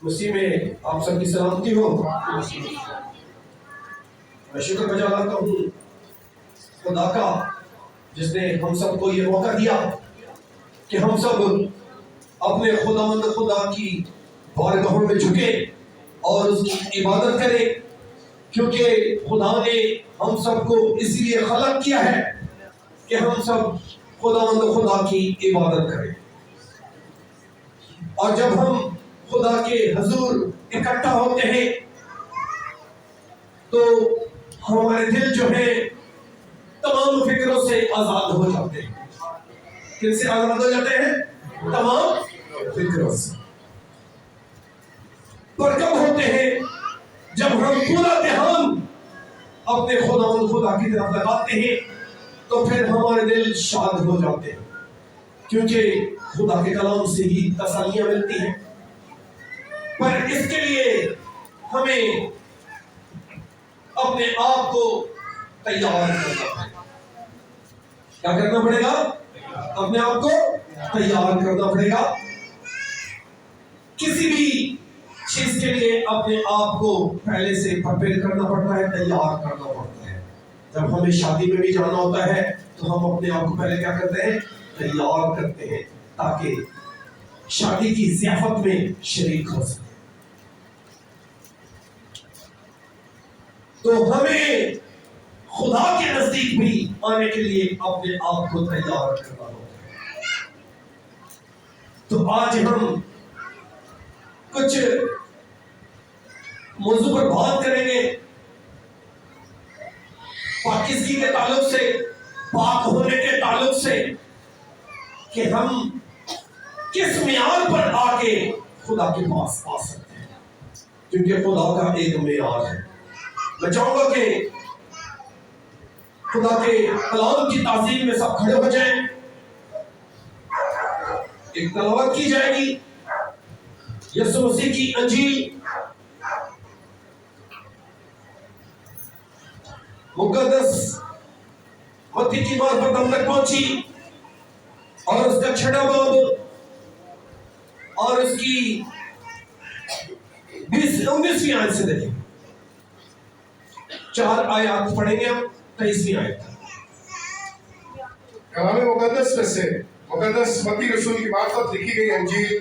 مسیح میں آپ سب کی سلامتی ہو۔ میں شکر بجا لاتا ہوں خدا کا جس نے ہم سب کو یہ موقع دیا کہ ہم سب اپنے خدا کی بارگاہوں میں جھکے اور اس کی عبادت کریں، کیونکہ خدا نے ہم سب کو اسی لیے خلق کیا ہے کہ ہم سب خدا کی عبادت کریں۔ اور جب ہم خدا کے حضور اکٹھا ہوتے ہیں تو ہمارے دل جو ہے تمام فکروں سے آزاد ہو جاتے ہیں۔ کن سے آزاد ہو جاتے ہیں؟ تمام فکروں سے۔ پر کب ہوتے ہیں؟ جب ہم پورا دھیان اپنے خدا کی طرف لگاتے ہیں تو پھر ہمارے دل شاد ہو جاتے ہیں، کیونکہ خدا کے کلام سے ہی تسلیاں ملتی ہیں۔ پر اس کے لیے ہمیں اپنے آپ کو تیار کرنا پڑے گا۔ کیا کرنا پڑے گا؟ اپنے آپ کو تیار کرنا پڑے گا۔ کسی بھی چیز کے لیے اپنے آپ کو پہلے سے پریپیئر کرنا پڑتا ہے، تیار کرنا پڑتا ہے۔ جب ہمیں شادی میں بھی جانا ہوتا ہے تو ہم اپنے آپ کو پہلے کیا کرتے ہیں؟ تیار کرتے ہیں، تاکہ شادی کی ضیافت میں شریک ہو سکے۔ تو ہمیں خدا کے نزدیک بھی آنے کے لیے اپنے آپ کو تیار کرنا ہوگا۔ تو آج ہم کچھ موضوع پر بات کریں گے، پاکیزگی کے تعلق سے، پاک ہونے کے تعلق سے، کہ ہم کس معیار پر آ کے خدا کے پاس آ سکتے ہیں، کیونکہ خدا کا ایک معیار ہے۔ میں چاہوں گا کہ خدا کے کلام کی تعظیم میں سب کھڑے ہو جائیں، ایک تلاوت کی جائے گی یسوع مسیح کی انجیل مقدس متی کی معرفت ہم تک پہنچی، اور اس کا 6واں باب اور اس کی 19ویں آیت سے دیکھیں۔ 4 آیات پڑھیں گے ہم، 23ویں آیت۔ کلام مقدس میں سے مقدس متی رسول کی معرفت لکھی گئی انجیل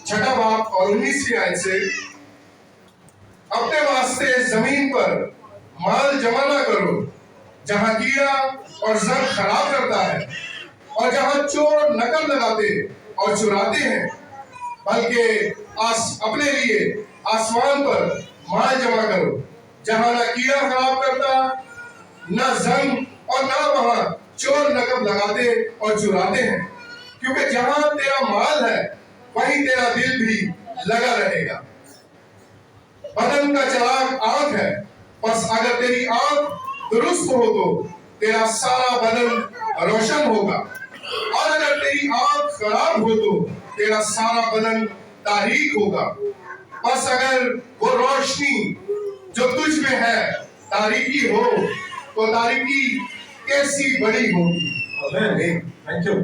6واں باب اور 19ویں آیت سے، اپنے واسطے زمین پر مال جمع نہ کرو جہاں کیڑا اور زنگ خراب کرتا ہے اور جہاں چور نقب لگاتے اور چراتے ہیں، بلکہ اپنے لیے آسمان پر مال جمع کرو جہاں نہ کیڑا خراب کرتا، نہ زنگ اور نہ وہاں چور نقب لگاتے اور چراتے ہیں، کیونکہ جہاں تیرا مال ہے وہیں تیرا دل بھی لگا رہے گا۔ بدن کا چراغ آنکھ ہے، بس اگر تیری آنکھ درست ہو تو تیرا سارا بدن روشن ہوگا، اور اگر تیری آنکھ خراب ہو تو تیرا سارا بدن تاریک ہوگا۔ بس اگر وہ روشنی جو تجھ میں ہے تاریکی ہو تو تاریکی کیسی بڑی ہوگی۔ آمین۔ Thank you.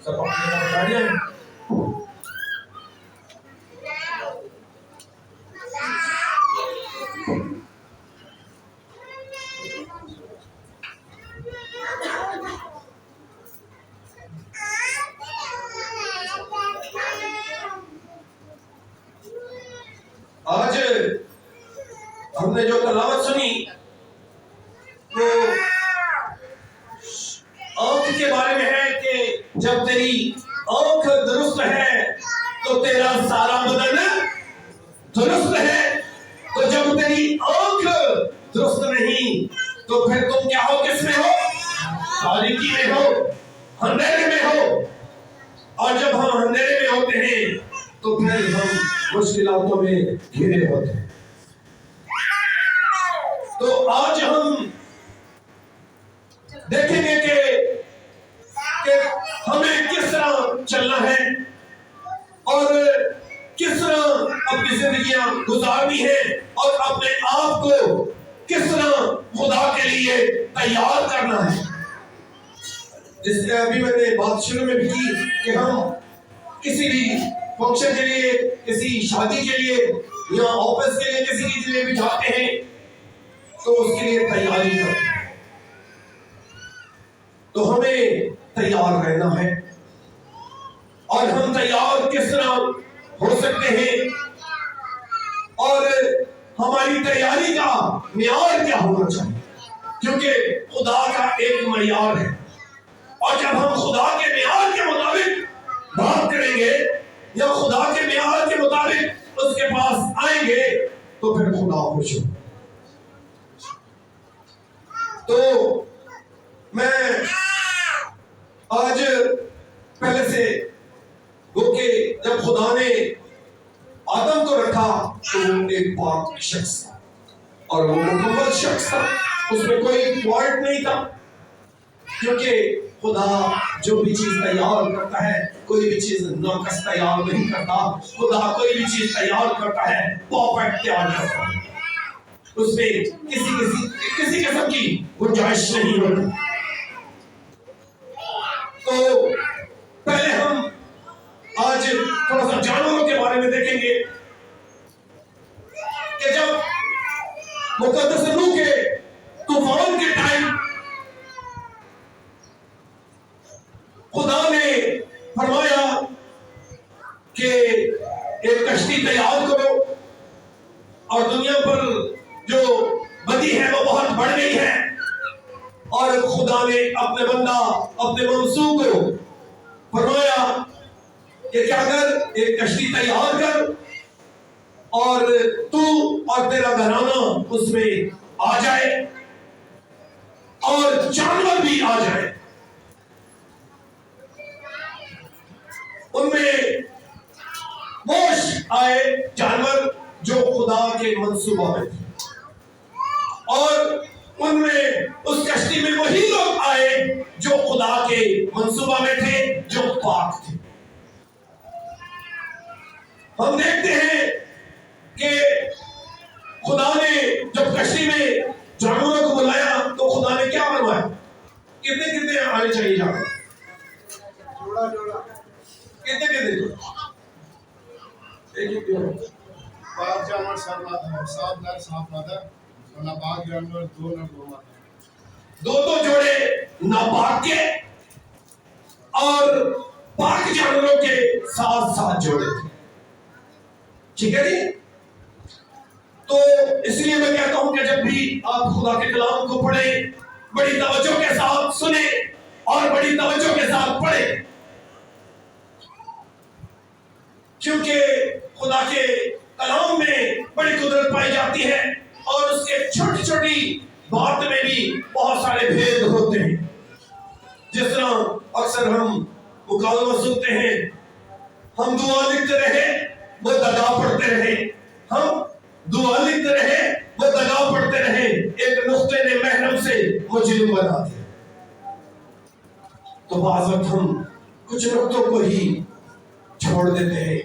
سب اپنے آپ بتا دیں۔ آج ہم نے جو تلاوت سنی وہ آنکھ کے بارے میں ہے کہ جب تیری آنکھ درست ہے تو تیرا سارا بدن درست ہے، تو جب تیری آنکھ درست نہیں تو پھر تم کیا ہو؟ کس میں ہو؟ تاریکی میں ہو، اندھیرے میں ہو۔ اور جب ہم اندھیرے میں ہوتے ہیں تو پھر ہم مشکلاتوں میں گھرے ہوتے ہیں۔ تو آج ہم دیکھیں گے کہ ہمیں کس طرح چلنا ہے اور کس طرح اپنی زندگیاں گزارنی ہے اور اپنے آپ کو کس طرح خدا کے لیے تیار کرنا ہے. جس سے ابھی میں نے بات شروع میں بھی کی کہ ہم کسی بھی فنکشن کے لیے، کسی شادی کے لیے یا آفس کے لیے کسی کے لیے بھی جاتے ہیں تو اس کے لیے تیاری کرتے ہیں. تو ہمیں تیار رہنا ہے. اور ہم تیار کس طرح ہو سکتے ہیں اور ہماری تیاری کا معیار کیا ہونا چاہیے؟ کیونکہ خدا کا ایک معیار ہے، اور جب ہم خدا کے معیار کے مطابق بات کریں گے یا خدا کے معیار کے مطابق اس کے پاس آئیں گے تو پھر خدا خوش ہو. تو میں آج پہلے سے وہ کہ جب خدا نے آدم کو رکھا تو وہ ایک پاک شخص تھا اور وہ مکمل شخص تھا، اس میں کوئی فالٹ نہیں تھا. کیونکہ خدا جو بھی چیز تیار کرتا ہے کوئی بھی چیز ناقص تیار نہیں کرتا. خدا کوئی بھی چیز تیار کرتا ہے پرفیکٹ تیار کرتا ہے، اس میں کسی قسم کی گنجائش نہیں ہوتی. تو پہلے ہم آج تھوڑا سا جانوروں کے بارے میں دیکھیں گے کہ جب مقدس روح کے طوفان کے ٹائم خدا نے فرمایا کہ ایک کشتی تیار کرو، اور دنیا پر جو بدی ہے وہ بہت بڑھ گئی ہے، اور خدا نے اپنے بندہ اپنے منسوخ کو فرمایا کہ کیا کر ایک کشتی تیار کر اور تو اور تیرا گھرانہ اس میں آ جائے اور جانور بھی آ جائے. ان میں موش آئے جانور جو خدا کے منصوبہ میں تھے، اور ان میں اس کشتی میں وہی لوگ آئے جو خدا کے منصوبہ میں تھے، جو پاک تھے. ہم دیکھتے ہیں کہ خدا نے جب کشتی میں جانوروں کو بلایا تو خدا نے کیا بنوایا؟ کتنے آنے چاہیے جانور؟ کتنے ایک پاک جانور 7 نر 7 مادہ اور ناپاک جانور 2 نر 2 مادہ. 2 جوڑے ناپاک کے اور پاک جانوروں کے 7 جوڑے تھے. ٹھیک ہے جی؟ تو اس لیے میں کہتا ہوں کہ جب بھی آپ خدا کے کلام کو پڑھیں بڑی توجہ کے ساتھ سنیں اور بڑی توجہ کے ساتھ پڑھیں، کیونکہ خدا کے کلام میں بڑی قدرت پائی جاتی ہے اور اس کے چھوٹی چھوٹی بات میں بھی بہت سارے بھید ہوتے ہیں. جس طرح اکثر ہم مکالمہ سنتے ہیں، ہم دعا لکھتے رہے وہ دگا پڑھتے رہے، ہم دعا لکھتے رہے وہ دگا پڑھتے رہے، ایک نقطے نے محرم سے مجرم بنا دیا. تو بعض وقت ہم کچھ نقطوں کو ہی چھوڑ دیتے ہیں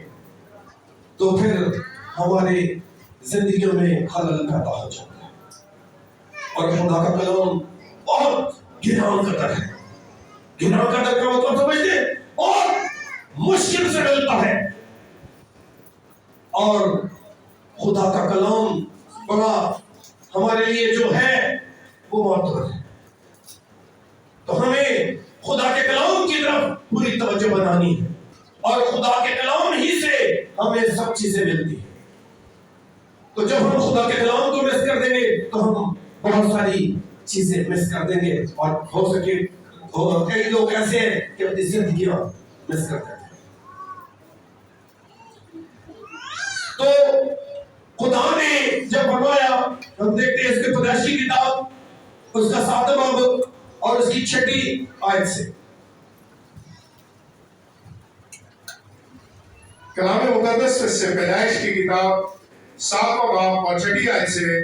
تو پھر ہمارے زندگیوں میں خلل پیدا ہو جاتا ہے. اور خدا کا کلام بہت گراں قدر ہے. گراں قدر کا مطلب سمجھتے اور مشکل سے ملتا ہے، اور خدا کا کلام بڑا ہمارے لیے جو ہے وہ معتبر ہے. تو ہمیں خدا کے کلام کی طرف پوری توجہ بنانی ہے، اور خدا کے کلام ہی سے ہمیں سب چیزیں ملتی ہیں. تو جب ہم خدا کے کلام کو مس کر دیں گے تو ہم بہت ساری چیزیں مس کر دیں گے، اور ہو سکے کئی لوگ ایسے ہیں کہ اپنی زندگیاں مس کر دیتے ہیں. تو خدا نے جب فرمایا، ہم دیکھتے ہیں اس کی پیدائشی کتاب اس کا 7واں باب اور اس کی 6 آیت سے. کلام مقدس سے پیدائش کی کتاب 7واں باب اور 6 آیت سے،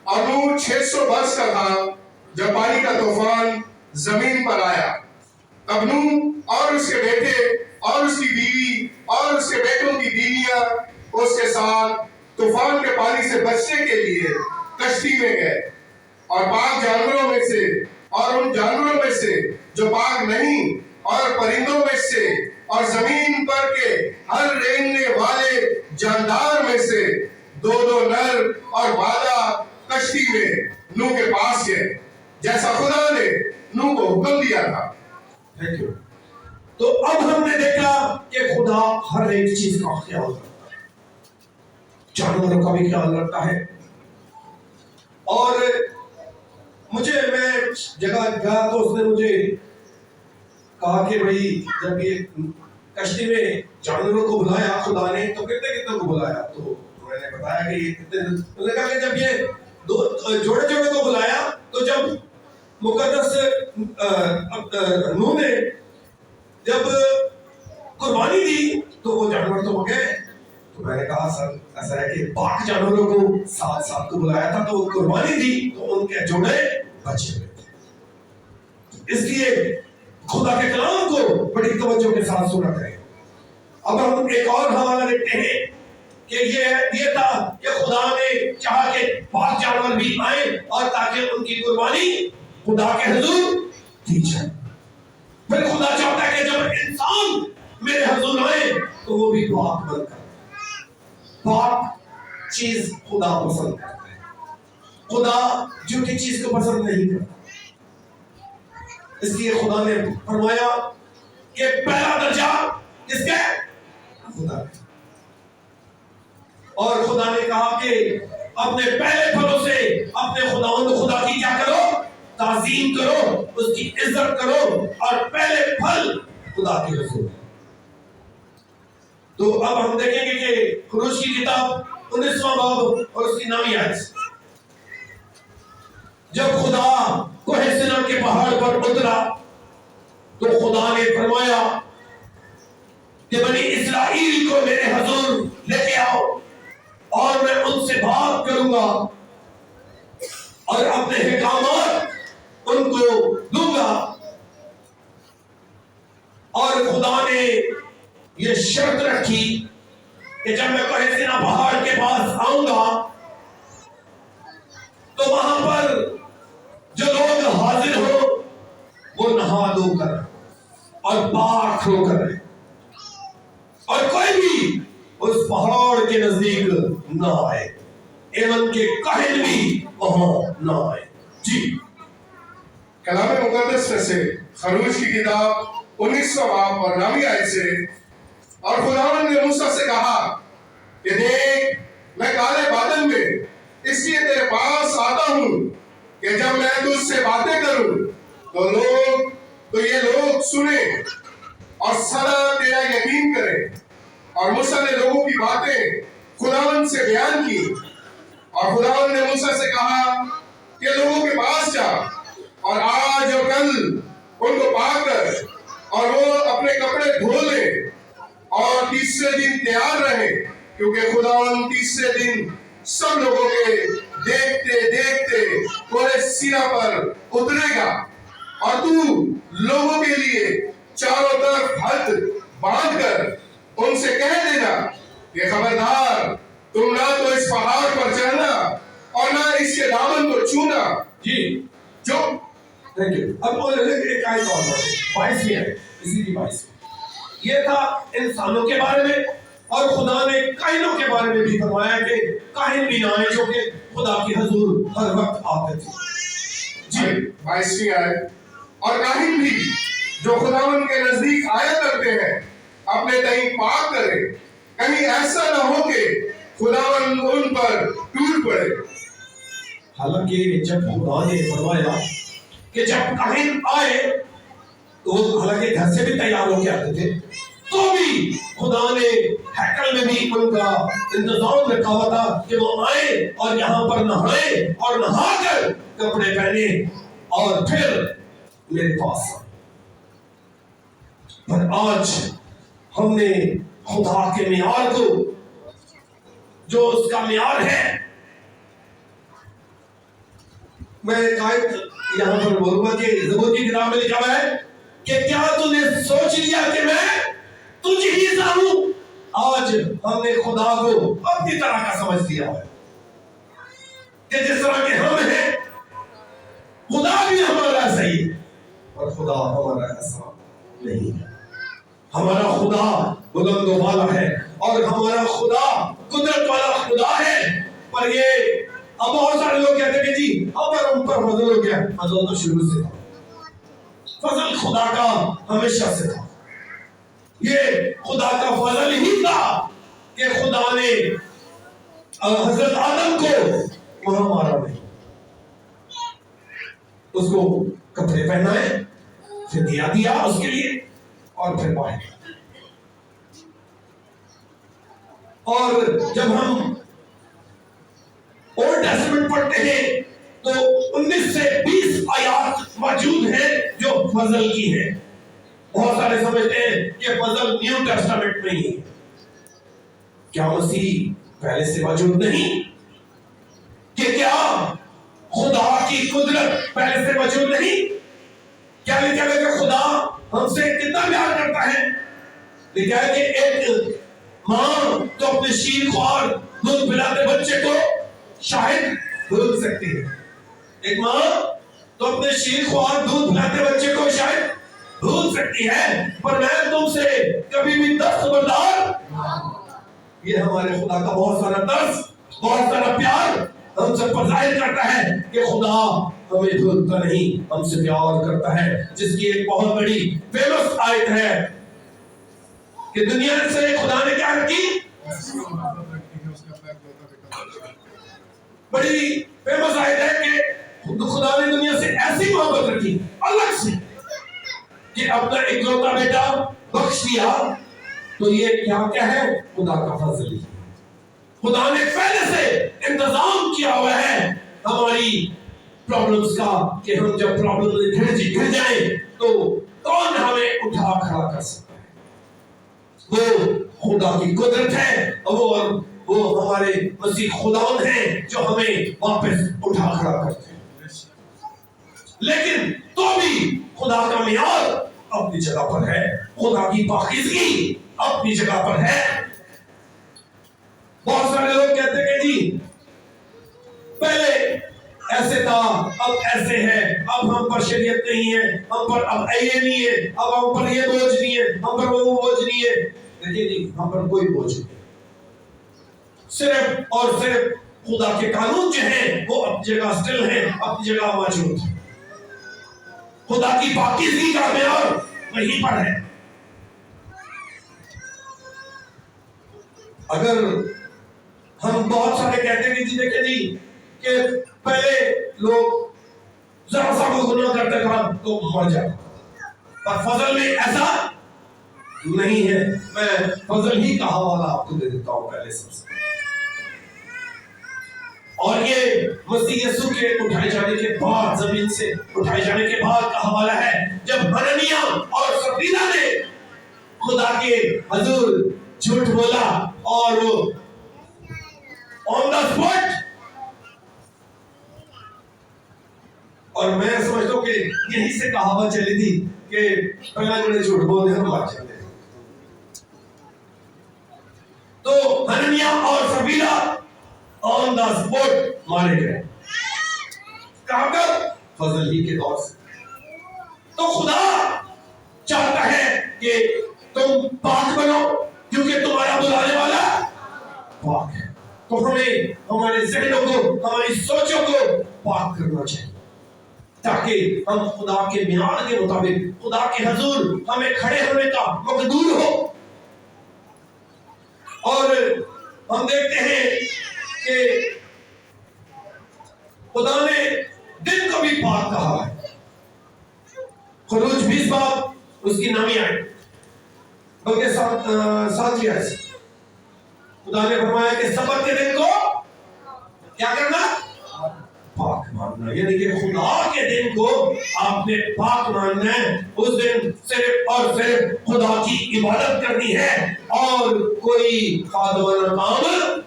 اور نوح 600 برس کا تھا جب پانی کا طوفان زمین پر آیا. تب نوح اور اس کے بیٹے اور اس کی بیوی اور اس کے بیٹوں کی بیویاں اس کے ساتھ طوفان کے پانی سے بچنے کے لیے کشتی میں گئے اور پاک جانوروں میں سے اور ان جانوروں میں سے جو پاک نہیں اور پرندوں میں سے اور زمین پر کے ہر رینگنے والے جاندار میں سے دو نر اور مادہ کشتی میں نوح کے پاس گئے جیسا خدا نے نوح کو حکم دیا تھا۔ Thank you. تو اب ہم نے دیکھا کہ خدا ہر ایک چیز کا خیال رکھتا ہے، جانوروں کا بھی خیال رکھتا ہے۔ اور میں جگہ گیا تو اس نے مجھے کہا کہ بھائی جب یہ کشتی میں جانوروں کو بلایا خدا نے تو کتنے کو بلایا؟ تو میں نے بتایا کہ یہ کتنے، انہوں نے کہا کہ جب یہ دو جوڑے کو بلایا تو جب مقدس نوح نے جب قربانی دی تو وہ جانور تو ہو گئے۔ تو میں نے کہا سر ایسا ہے کہ پاک جانوروں کو ساتھ ساتھ کو بلایا تھا تو وہ قربانی دی تو ان کے جوڑے بچے ہوئے تھے۔ اس لیے خدا کے کلام کو بڑی توجہ کے ساتھ سنا کریں۔ اب ہم ایک اور حوالہ دیکھتے ہیں کہ یہ تھا کہ خدا نے چاہا کہ پاک جانور بھی آئیں اور تاکہ ان کی قربانی خدا کے حضور دی جائے۔ پھر خدا چاہتا ہے کہ جب انسان میرے حضور آئے تو وہ بھی پاک بن کر، پاک چیز خدا پسند کرتا ہے، خدا جھوٹی چیز کو پسند نہیں کرتا۔ اس لیے خدا نے فرمایا کہ پہلا درجہ کس کا ہے؟ خدا کا۔ اور خدا نے کہا کہ اپنے پہلے پھلوں سے اپنے خدا کی کیا کرو؟ تعظیم کرو، اس کی عزت کرو، اور پہلے پھل خدا کے رسول۔ تو اب ہم دیکھیں گے کہ خروج کی کتاب 19واں باب اور اس کی 9ویں آیت، جب خدا کوہ سینا کے پہاڑ پر اترا تو خدا نے فرمایا کہ بنی اسرائیل کو میرے حضور لے کے آؤ اور میں ان سے بات کروں گا اور اپنے احکامات ان کو دوں گا۔ اور خدا نے یہ شرط رکھی کہ جب میں کوہ سینا پہاڑ کے پاس آؤں گا تو وہاں پر جو لوگ حاضر ہو وہ نہا دھو کر اور پاک ہو کر رہے، اور کوئی بھی اس پہاڑ کے نزدیک نہ آئے، ایون کے کاہن بھی وہاں نہ آئے۔ جی کلام مقدس میں سے خروج کی کتاب 19واں باب اور 9ویں آیت سے، اور خداوند نے موسیٰ سے کہا کہ دیکھ میں کالے بادل میں اس لیے تیرے پاس آتا ہوں کہ جب میں تجھ سے باتیں کروں تو یہ لوگ سنیں اور سدا تیرا یقین کریں۔ اور موسیٰ نے لوگوں کی باتیں خداوند سے بیان کی، اور خداوند نے موسیٰ سے کہا کہ لوگوں کے پاس جا اور آج اور کل ان کو پاک کر اور وہ اپنے کپڑے دھو لیں اور تیسرے دن تیار رہے، کیونکہ خداوند تیسرے دن سب لوگوں کے دیکھتے دیکھتے کوہ سینا پر اترے گا۔ اور تو لوگوں کے لیے چاروں طرف ہاتھ باندھ کر ان سے کہہ دینا کہ خبردار تم نہ تو اس پہاڑ پر چڑھنا اور نہ اس کے دامن کو چھونا۔ جی جو تھینک یو۔ اب ایک آیت اور 22ویں ہے، اسی کی 22، یہ تھا انسانوں کے بارے میں، اور خدا نے کائنوں کے بارے میں بھی فرمایا کہ کائن بھی نہ آئے جو کہ خدا کی حضور ہر وقت آتے تھے۔ جی 22ویں آیت، اور کاہن بھی جو خداوند کے نزدیک آیا کرتے ہیں اپنے تئیں پاک کرے، کہیں ایسا نہ ہو کہ خداوند ان پر ٹوٹ پڑے۔ حالانکہ جب خدا نے فرمایا کہ جب کاہن آئے تو حالانکہ گھر سے بھی تیار ہو کے آتے تھے، تو بھی خدا نے ہیکل میں بھی ان کا انتظام رکھا ہوا تھا کہ وہ آئے اور یہاں پر نہائے اور نہا کر کپڑے پہنے اور پھر میرے پاس آئے۔ پر آج ہم نے خدا کے معیار کو، جو اس کا معیار ہے، میں ایک آیت یہاں پر بولوں گا کہ زبور کی کتاب میں لکھا ہوا ہے کہ کیا تو نے سوچ لیا کہ میں تجھ ہی سا ہوں۔ آج ہم نے خدا کو اپنی طرح کا سمجھ لیا ہے کہ جس طرح خدا ہمارا ایسا نہیں ہے. ہمارا خدا بلند و بالا ہے اور ہمارا خدا قدرت والا خدا ہے. پر یہ اب بہت سارے لوگ کہتے ہیں کہ جی اب ہم پر فضل ہو گیا. فضل تو شروع سے تھا. فضل خدا کا ہمیشہ سے تھا. یہ خدا کا فضل ہی تھا کہ خدا نے حضرت آدم کو وہاں مارا نہیں, اس کو کپڑے پہنائے, پھر دیا اس کے لیے اور پھر باہر. اور جب ہم اولڈ ٹیسٹمنٹ پڑھتے ہیں تو 19 سے 20 آیات موجود ہیں جو فضل کی ہیں. بہت سارے سمجھتے ہیں کہ فضل نیو ٹیسٹمنٹ میں ہی ہے. کیا مسیح پہلے سے موجود نہیں؟ کہ کیا خدا کی قدرت پہلے سے موجود نہیں؟ کیا لکھا ہے کہ خدا ہم سے کتنا پیار کرتا ہے؟ لکھا ہے کہ ایک ماں تو اپنے شیر خوار دودھ پلاتے بچے کو شاید بھول سکتی ہے. ایک ماں تو اپنے شیر خوار دودھ پلاتے بچے کو شاید بھول سکتی ہے, پر میں تم سے کبھی بھی دست خبردار. یہ ہمارے خدا کا بہت سارا درس, بہت سارا پیار ہم سب پر ظاہر کرتا ہے کہ خدا ہمیں بھولتا نہیں, ہم سے پیار کرتا ہے. جس کی ایک بہت بڑی فیمس آیت ہے کہ دنیا سے خدا نے کیا رکھی, بڑی فیمس آیت ہے کہ خدا نے دنیا سے ایسی محبت رکھی الگ سے کہ اپنا اکلوتا بیٹا بخش دیا. تو یہ کیا ہے؟ خدا کا فضل ہی. خدا نے پہلے سے انتظام کیا ہوا ہے ہماری پرابلمز کا کہ ہم جب پرابلم میں گر جائیں تو کون ہمیں اٹھا کھڑا کر سکتا ہے؟ وہ خدا کی قدرت ہے, اور وہ ہمارے مسیح خداوند ہیں جو ہمیں واپس اٹھا کھڑا کرتے ہیں. لیکن تو بھی خدا کا معیار اپنی جگہ پر ہے, خدا کی پاکیزگی اپنی جگہ پر ہے. بہت سارے لوگ کہتے ہیں کہ جی پہلے ایسے تھا اب ایسے ہے, اب ہم پر شریعت نہیں ہے, ہم پر اب یہ نہیں ہے, اب ہم پر یہ بوجھ نہیں ہے, ہم پر وہ بوجھ نہیں ہے. دیکھیے جی ہم پر کوئی بوجھ نہیں, صرف اور صرف خدا کے قانون جو ہیں وہ اپنی جگہ سٹل ہیں, اپنی جگہ موجود ہیں. خدا کی پاکیزگی کا معیار وہیں پر ہے. اگر ہم بہت سارے کہتے ہیں کہ دیکھیں جی کہ پہلے لوگ ذرا سا کو گناہ کرتے تھا تو مر جاتا, پر فضل میں ایسا نہیں ہے. میں فضل ہی کا حوالہ آپ کو دے دیتا ہوں پہلے سب سے. اور یہ مسیح یسوع کے اٹھائے جانے کے بعد, زمین سے اٹھائے جانے کے بعد کا حوالہ ہے, جب حنانیہ اور سفیرہ نے خدا کے حضور جھوٹ بولا اور آن دا اسپاٹ. اور میں سمجھتا ہوں کہ یہی سے کہاوت چلی تھی کہ پہلا جڑے جھوٹ بولتے ہیں مار جاتے ہیں. تو حنانیہ اور سفیرہ آن دا اسپاٹ مارے گئے. کہاں پر؟ فضل ہی کے دور سے. تو خدا چاہتا ہے کہ تم پاک بنو کیونکہ تمہارا بلانے والا پاک ہے. تو ہمیں ہمارے ذہنوں کو, ہماری سوچوں کو پاک کرنا چاہیے تاکہ ہم خدا کے معیار کے مطابق خدا کے حضور ہمیں کھڑے ہونے کا مقدور ہو. اور ہم دیکھتے ہیں کہ خدا نے دن کو بھی پاک کہا ہے. خروج 20 باب اس کی نامی آئی, بلکہ 7ویں آیت سے خدا نے فرمایا کہ سبت کے دن کو کیا کرنا؟ پاک ماننا. یعنی کہ خدا کے دن کو آپ نے پاک ماننا ہے. اس دن صرف اور صرف خدا کی عبادت کرنی ہے اور کوئی خادمانہ کام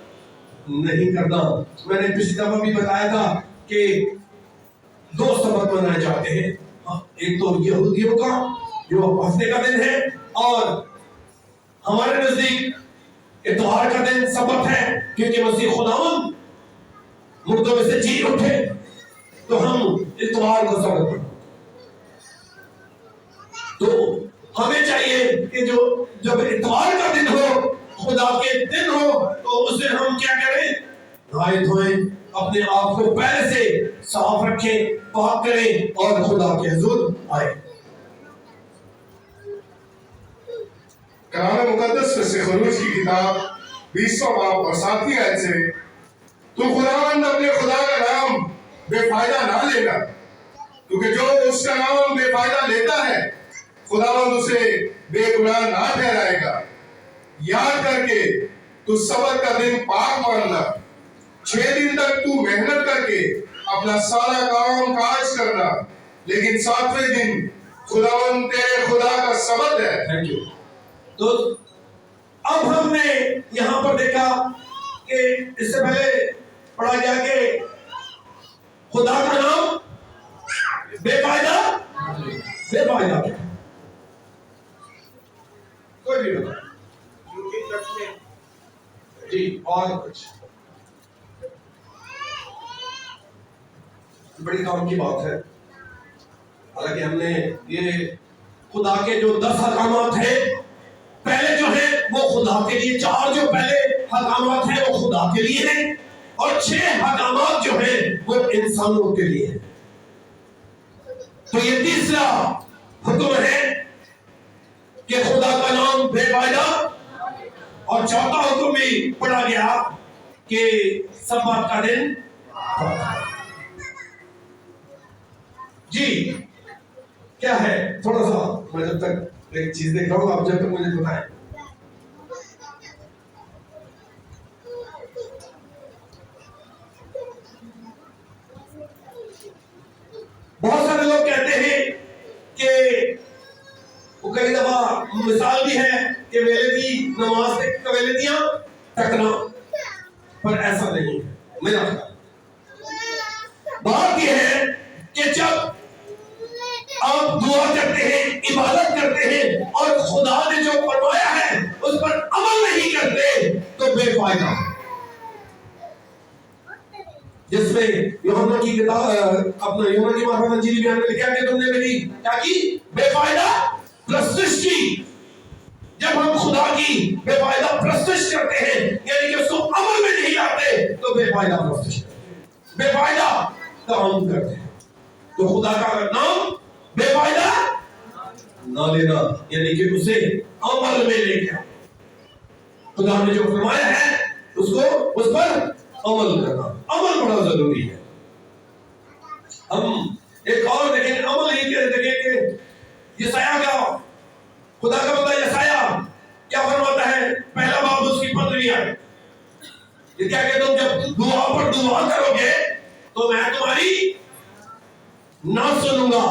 نہیں کرنا. میں نے پچھلی دفعہ بھی بتایا تھا کہ 2 سبت منائے جاتے ہیں. ایک تو یہودیوں کا جو ہفتے کا دن ہے, اور ہمارے نزدیک اتوار کا دن سبت ہے کیونکہ مسیح خداوند مردوں میں سے جی اٹھے, تو ہم اتوار کو سبت پڑھتے. ہمیں چاہیے کہ جب اتوار کا دن ہو، خدا کے دن ہو، تو اسے ہم کیا کریں؟ نہائے دھوئیں، اپنے آپ کو پہلے سے صاف رکھیں، پاک کریں اور خدا کے حضور آئے۔ کلام مقدس میں سے خروج کی کتاب 20واں باب اور 7ویں آیت سے، تو خداوند اپنے خدا کا نام بے فائدہ نہ لینا، کیونکہ جو اس کا نام بے فائدہ لیتا ہے خداوند اسے بے گناہ نہ ٹھہرائے گا۔ یاد کر کے تو سبت کا دن پاک ماننا، 6 دن تک تو محنت کر کے اپنا سارا کام کاج کرنا، لیکن 7ویں دن خداوند تیرے خدا کا سبت ہے۔ Thank you. تو اب ہم نے یہاں پر دیکھا کہ اس سے پہلے پڑھا گیا کہ خدا کا نام بے فائدہ، بے فائدہ کوئی بھی بتا جی، اور کچھ بڑی کام کی بات ہے۔ حالانکہ ہم نے یہ خدا کے جو 10 احکامات ہیں، پہلے جو ہے وہ خدا کے لیے، 4 جو پہلے احکامات ہیں وہ خدا کے لیے ہیں، اور 6 احکامات جو ہیں وہ انسانوں کے لیے ہیں۔ تو یہ تیسرا حکم ہے کہ خدا کا نام بے فائدہ، اور چوتھا حکم بھی پڑھا گیا کہ سبت کا دن۔ جی کیا ہے؟ تھوڑا سا میں جب تک ایک چیز دیکھ رہا ہوں، آپ جب تک مجھے بتائیں۔ بہت سارے لوگ کہتے ہیں کہ وہ کئی دفعہ مثال بھی ہے کہ ویلے دی نماز سے قبیلتیاں ٹکرا، پر ایسا نہیں ہے میرا خیال۔ بات یہ ہے کہ جب آپ دعا کرتے ہیں، عبادت کرتے ہیں، اور خدا نے جو فرمایا ہے اس پر عمل نہیں کرتے تو بے فائدہ۔ جس میں یوحنا کی کتاب، اپنا یوحنا کی معرفت انجیل بیان میں لکھا کہ تم نے میری کیا کی؟ بے فائدہ پرستش کی۔ جب ہم خدا کی بے فائدہ پرستش کرتے ہیں، یعنی کہ اس کو عمل میں نہیں لاتے، تو بے فائدہ پرستش کرتے ہیں، بے فائدہ کام کرتے ہیں۔ تو خدا کا نام بے فائدہ نہ لینا، یعنی کہ اسے عمل میں لے کے خدا نے جو فرمایا ہے اس کو، اس پر عمل کرنا۔ عمل بڑا ضروری ہے۔ ہم ایک اور دیکھیں، عمل ہی دیکھیں کہ یسایہ کا، خدا کا بندہ یسایہ کیا فرماتا ہے؟ پہلا باب اس کی 15ویں آیت، یہ کیا کہ تم جب دعا پر دعا کرو گے تو میں تمہاری نہ سنوں گا،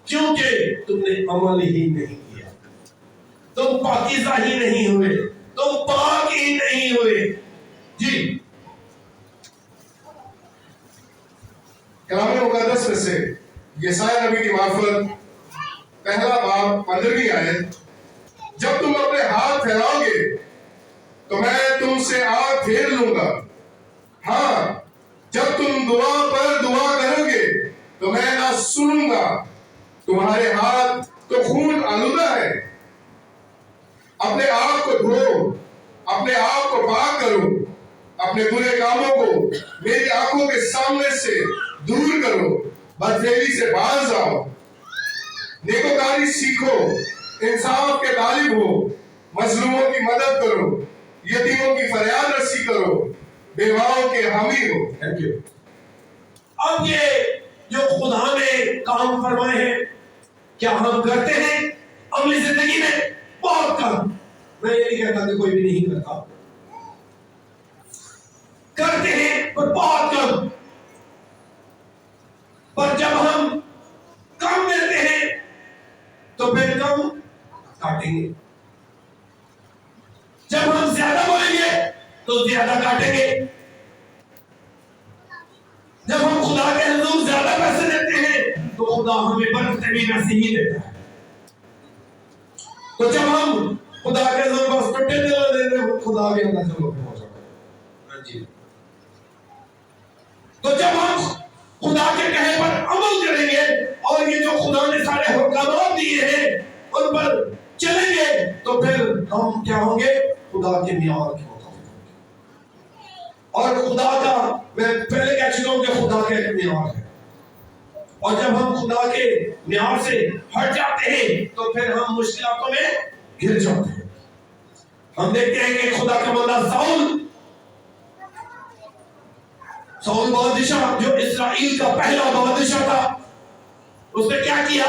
کیونکہ تم نے عمل ہی نہیں کیا، تم پاکیزہ ہی نہیں ہوئے، تم پاک ہی نہیں ہوئے۔ جی کلام مقدس میں سے یسایہ نبی کی معرفت پہلا باب 15ویں آیت، جب تم اپنے ہاتھ پھیلاؤ گے تو میں تم سے آگ پھیر لوں گا، ہاں جب تم دعا پر دعا کرو گے تو میں نہ سنوں گا، تمہارے ہاتھ تو خون آلودہ ہے۔ اپنے آپ کو دھو، اپنے آپ کو پاک کرو، اپنے برے کاموں کو میری آنکھوں کے سامنے سے دور کرو، بدفعلی سے باز آؤ، نیکوکاری سیکھو، انصاف کے طالب ہو، مظلوموں کی مدد کرو، یتیموں کی فریاد رسی کرو، بیواؤں کے حامی ہو۔ Thank you. اب یہ جو خدا نے کام فرمائے ہیں، کیا ہم کرتے ہیں عملی زندگی میں؟ بہت کم۔ میں یہ نہیں کہتا کہ کوئی بھی نہیں کرتا، کرتے ہیں پر بہت کم۔ پر جب ہم کم دیتے ہیں تو پھر کم کاٹیں گے، جب ہم زیادہ بولیں گے تو زیادہ کاٹیں گے، جب ہم خدا کے حضور زیادہ پیسے دیتے ہیں تو خدا ہمیں برکتیں بھی ویسے ہی دیتا ہے۔ تو جب ہم خدا کے حضور بس ٹوٹے دل دیتے ہیں، خدا کے اندر سے ہو جاتا ہے۔ تو جب ہم خدا کے کہے پر عمل کریں گے، اور یہ جو خدا نے سارے حکامات دیے ہیں ان پر ہم کیا ہوں گے؟ خدا کے معیار کے مطابق ہوں گے. اور خدا کا، میں پہلے کہہ چکا ہوں کہ خدا کا ایک معیار ہے، اور جب ہم خدا کے معیار سے ہٹ جاتے ہیں تو پھر ہم مشکلاتوں میں گر جاتے ہیں. ہم دیکھتے ہیں کہ خدا کا بندہ ساؤل بادشاہ، جو اسرائیل کا پہلا بادشاہ تھا، اس نے کیا کیا؟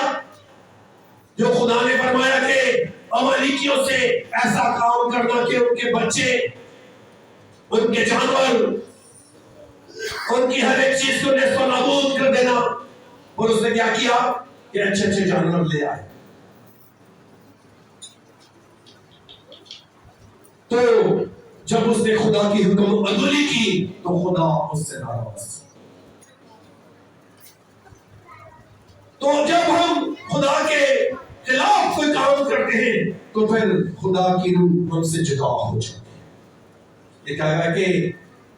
جو خدا نے فرمایا کہ امالیکیوں سے ایسا کام کرنا کہ ان کے بچے، ان کے جانور، ان کی ہر ایک چیز کو نیست و نابود کر دینا. اور اس نے کیا کیا کہ اچھے اچھے جانور لے آئے. تو جب اس نے خدا کی حکم عدولی کی تو خدا اس سے ناراض. تو جب ہم خدا کے خلاف کوئی کام کرتے ہیں تو پھر خدا کی روح ہم سے جدا ہو جاتی ہے. یہ کہا گیا کہ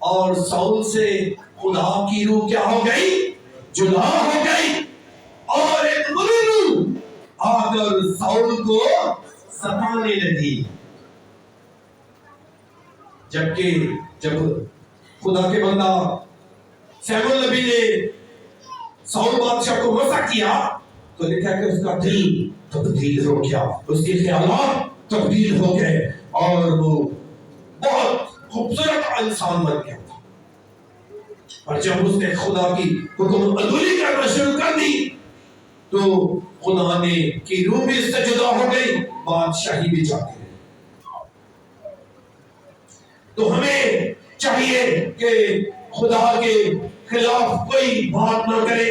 اور ساؤل سے خدا کی روح کیا ہو گئی؟ جدا ہو گئی. اور ایک بری روح آ کر ساؤل کو ستانے لگی. جبکہ جب خدا کے بندہ سیموئیل نبی نے ساؤل بادشاہ کو مسح کیا تو لکھا کہ اس کا دل تبدیل ہو گیا، اس کے خیالات تبدیل ہو گئے، اور وہ بہت خوبصورت انسان بن گیا تھا. اور جب اس نے خدا کی حکم عدولی کرنا شروع کر دی تو خدا نے کی روح بھی اس سے جدا ہو گئی، بادشاہی بھی جاتی رہی. تو ہمیں چاہیے کہ خدا کے خلاف کوئی بات نہ کرے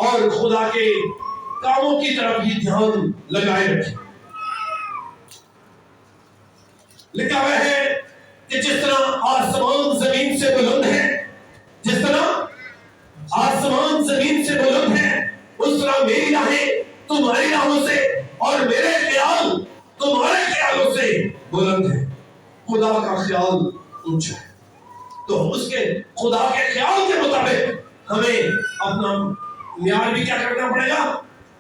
اور خدا کے کاموں کی طرف ہی دھیان لگائے رکھے. لکھا ہوا ہے کہ جس طرح آسمان زمین سے بلند ہے، جس طرح آسمان زمین سے بلند ہے، اس طرح میری راہیں تمہاری راہوں سے اور میرے خیال تمہارے خیالوں سے بلند ہے. خدا کا خیال اونچا ہے، تو اس کے خدا کے خیال کے مطابق ہمیں اپنا معیار بھی کیا کرنا پڑے گا؟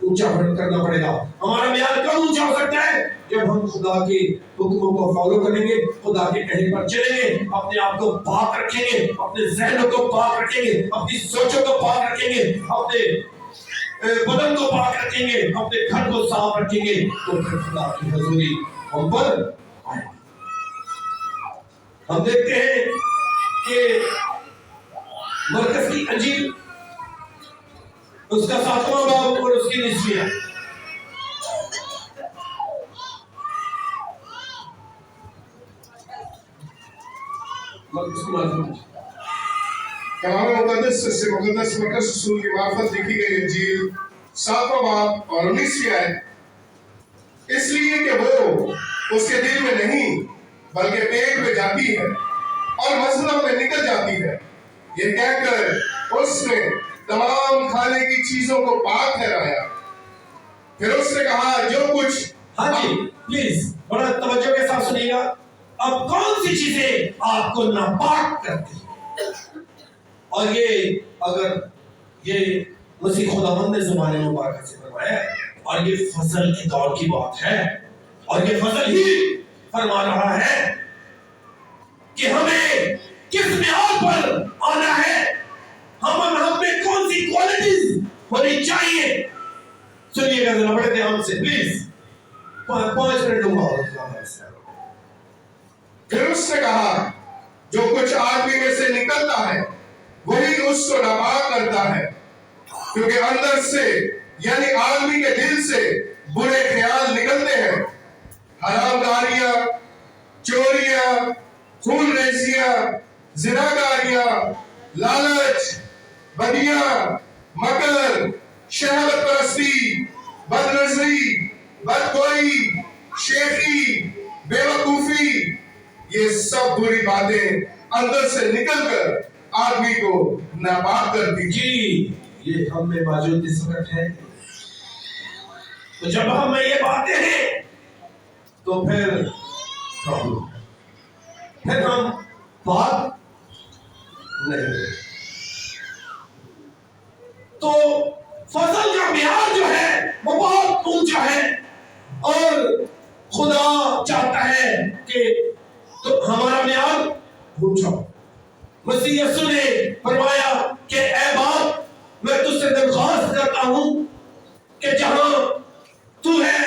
اونچا کرنا پڑے گا. ہمارا معیار کب اونچا ہو سکتا ہے؟ جب ہم خدا کے حکموں کو فالو کریں گے، خدا کے کہے پر چلیں گے، اپنے آپ کو پاک رکھیں گے، اپنے ذہنوں کو پاک رکھیں گے، اپنی سوچوں کو پاک رکھیں گے، اپنے بدن کو پاک رکھیں گے، اپنے گھر کو صاف رکھیں گے، تو پھر خدا کی حضوری ہم پر آئے. ہم دیکھتے ہیں کہ مرکز کی انجیل اس کا 7واں باب اور اس کی 20ویں آیت. کلام مقدس سے مقدس مرکز رسول کی معرفت لکھی گئی انجیل 7واں باب اور 19ویں آیت. اس لیے کہ وہ اس کے دل میں نہیں بلکہ پیٹ میں جاتی ہے اور مصنوع میں نکل جاتی ہے. یہ کہہ کر اس نے تمام کھانے کی چیزوں کو پاک ٹھہرایا. پھر اس نے کہا جو کچھ، ہاں جی پلیز بڑا توجہ کے ساتھ سنیے گا. اب کون سی چیزیں آپ کو ناپاک کرتی ہیں؟ اور یہ اگر یہ مسیح خداوند نے زمانے مبارکہ سے فرمایا اور یہ فضل کے دور کی بات ہے، اور یہ فضل ہی فرما رہا ہے کہ ہمیں کس معیار پر آنا ہے، ہم میں کون سی کوالٹیز ہونی چاہیے. سنیے گا ذرا بڑے دھیان سے پلیز، 5 منٹ دوں گا. پھر اس نے کہا جو کچھ آدمی میں سے نکلتا ہے وہی اس کو ناپاک کرتا ہے، کیونکہ اندر سے یعنی آدمی کے دل سے برے خیال نکلتے ہیں، حرام کاریاں، چوریاں، خون ریزیاں، زناکاریاں، لالچ، بدیاں، مکر، شہوت پرستی، بد نظری، بدگوئی، شیخی، بے وقوفی. یہ سب بری باتیں اندر سے نکل کر آدمی کو ناپاک کرتی. جی یہ ہم میں موجود اس وقت ہے. تو جب ہم میں یہ باتیں ہیں تو پھر پرابلم ہے، پھر ہم بات نہیں. تو فضل کا معیار جو ہے وہ بہت اونچا ہے، اور خدا خدا چاہتا ہے کہ تم ہمارا معیار پوچھو. مسیح یسوع نے فرمایا کہ اے باپ میں تجھ سے درخواست کرتا ہوں کہ جہاں تو ہے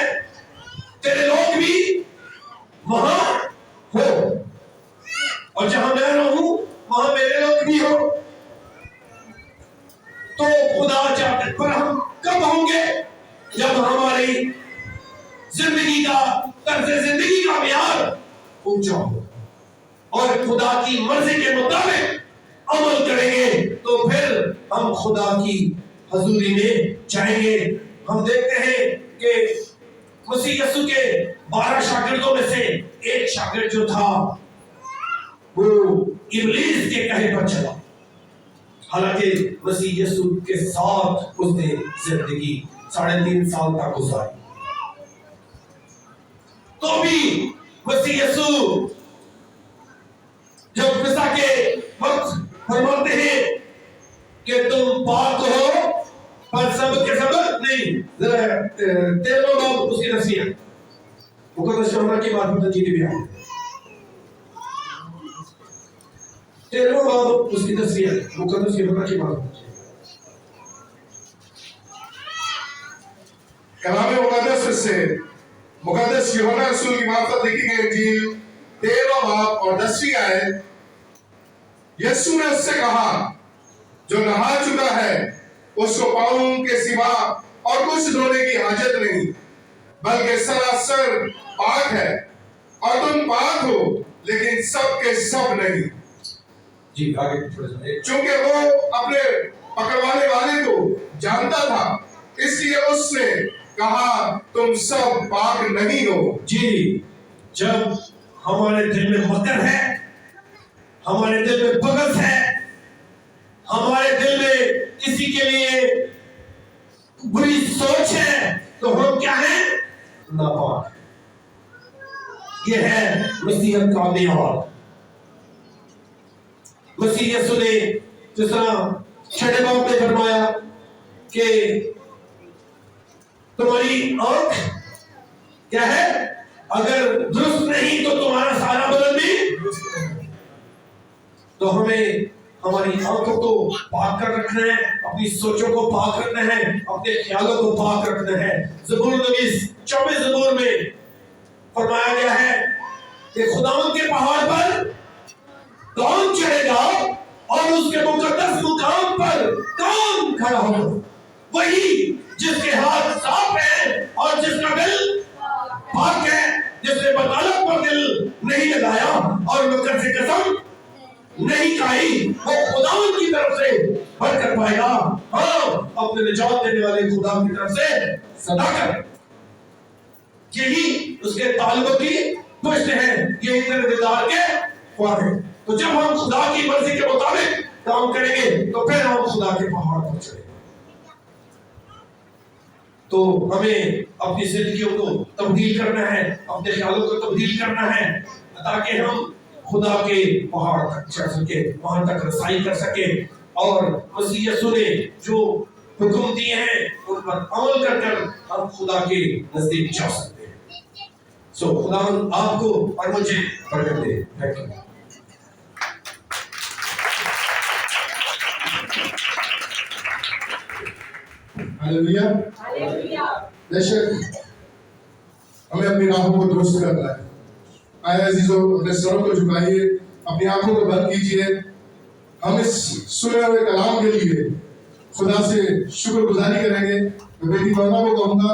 تیرے لوگ بھی وہاں ہو اور جہاں میں رہوں وہاں میرے لوگ بھی ہو. تو خدا چاہتے پر ہم کب ہوں گے؟ جب ہماری زندگی کا طرز زندگی کا معیار اونچا ہو اور خدا کی مرضی کے مطابق عمل کریں گے تو پھر ہم خدا کی حضوری میں جائیں گے. ہم دیکھتے ہیں کہ مسیح یسوع کے 12 شاگردوں میں سے ایک شاگرد جو تھا وہ ابلیس کے کہے پر چلا. حالانکہ مسیح یسوع کے ساتھ اس نے زندگی 3.5 سال تک گزاری تو بھی مسیح یسوع جب فسح کے وقت فرماتے ہیں کہ تم پاک ہو پر سب کے سبب نہیں. ذرا 13واں باب اس کی تفسیر مقدس یوحنا کی بات میں جیتے بھی آئے 13واں باب اس کی تفسیر مقدس یوحنا کی بات میں کلام مقدس سے مقدس یوحنا رسول کی معرفت لکھی گئی انجیل 13واں باب اور 10ویں آیت. یسوع نے اس سے کہا جو نہا چکا ہے اس کو پاؤں کے سوا اور کچھ دھونے کی حاجت نہیں بلکہ سراسر پاک ہے اور تم پاک ہو لیکن سب کے سب نہیں. جی آگے چونکہ وہ اپنے پکڑوانے والے کو جانتا تھا اس لیے اس نے کہا تم سب پاک نہیں ہو. جی جب ہمارے دل میں مکر ہے ہمارے دل میں بغض ہے ہمارے دل میں کسی کے لیے بری سوچ ہے تو ہم کیا ہیں؟ ناپاک. یہ ہے مسیحیت کا معیار. مسیح یسوع نے جس طرح 6 باب میں فرمایا کہ تمہاری آنکھ کیا ہے اگر درست نہیں تو تمہارا سارا بدن بھی درست نہیں. تو ہمیں ہماری آنکھوں کو پاک کر رکھنا ہے اپنی سوچوں کو پاک رکھنا ہے اپنے خیالوں کو پاک رکھنا ہے. زبور 24 زبور میں فرمایا گیا ہے کہ خداوند کے پہاڑ پر کون چڑھے گا اور اس کے مقدس مقام پر کون کھڑا ہوگا؟ وہی جس کے ہاتھ صاف ہیں اور جس کا دل پاک ہے جس نے بطالت پر دل نہیں لگایا اور مکر سے قسم نہیں کھائی وہ خداوند کی طرف سے برکت پائے گا. ہاں اپنے نجات دینے والے خدا کی طرف سے صداقت یہی اس کے طالبوں کی پشت ہے یہی دیدار کے خواب ہے. تو جب ہم خدا کی مرضی کے مطابق کام کریں گے تو پھر ہم خدا کے پہاڑ پر چڑھیں گے. تو ہمیں اپنی زندگیوں کو تبدیل کرنا ہے اپنے خیالوں کو تبدیل کرنا ہے تاکہ ہم خدا کے پہاڑ تک چڑھ سکے وہاں تک رسائی کر سکے اور مسیح یسوع نے جو حکم دیے ہیں ان پر عمل کر کر ہم خدا کے نزدیک جا سکتے ہیں. سو خدا آپ کو اور مجھے برکت دے. Thank you. ہاللویا. بے شک ہمیں اپنی راہوں کو درست کرنا ہے. آئے عزیزوں اپنے سروں کو جھکائیے اپنی آنکھوں کو بند کیجیے. ہم اس سنے ہوئے کلام کے لیے خدا سے شکر گزاری کریں گے. میں بیٹی بہنوں کو کہوں گا